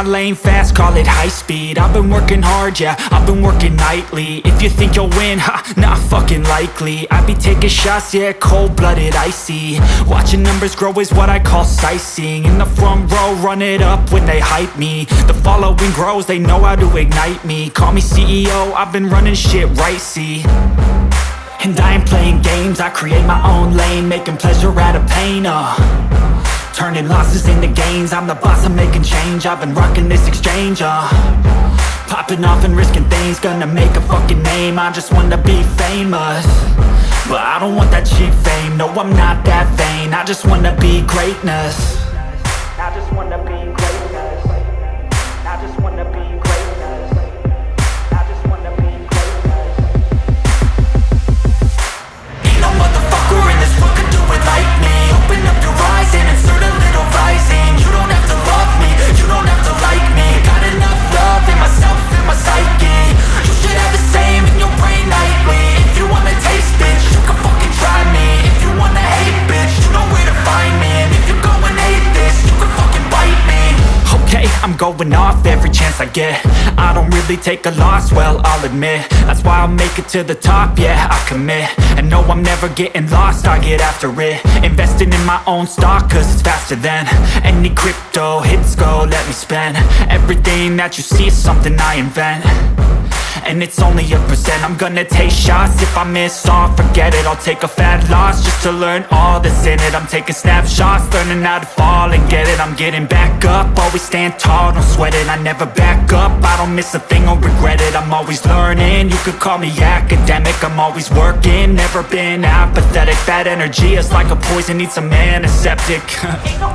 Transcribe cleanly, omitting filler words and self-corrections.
lane fast, call it high speed. I've been working hard, yeah, I've been working nightly. If you think you'll win, ha, not fucking likely. I be taking shots, yeah, cold-blooded, icy. Watching numbers grow is what I call sightseeing. In the front row, run it up when they hype me. The following grows, they know how to ignite me. Call me CEO, I've been running shit right, see. And I ain't playing games, I create my own lane, making pleasure out of pain, turning losses into gains. I'm the boss, I'm making change. I've been rocking this exchange, popping off and risking things. Gonna make a fucking name, I just wanna be famous. But I don't want that cheap fame, no, I'm not that vain. I just wanna be greatness. I just wanna be greatness. I just wanna be greatness. I just wanna be greatness. Ain't no motherfucker in this world could do it like me. Open up your eyes and insert a little rising. You don't have to love me, you don't have to like me. Got enough love in myself, in my psyche. You should have the same in your brain nightly. If you wanna taste, bitch, you can fucking try me. If you wanna hate, bitch, you know where to find me. And if you go and hate this, you can fucking bite me. Okay, I'm going off every chance I get. I don't really take a loss, well, I'll admit. That's why I'll make it to the top, yeah, I commit. And no, I'm never getting lost, I get after it. Investing in my own stock, cause it's faster than any crypto hits go, let me spend. Everything that you see is something I invent. And it's only a percent. I'm gonna take shots. If I miss all, forget it. I'll take a fat loss just to learn all that's in it. I'm taking snapshots, learning how to fall and get it. I'm getting back up, always stand tall, don't sweat it. I never back up, I don't miss a thing or regret it. I'm always learning, you could call me academic. I'm always working, never been apathetic. That energy is like a poison, needs some antiseptic. Ain't no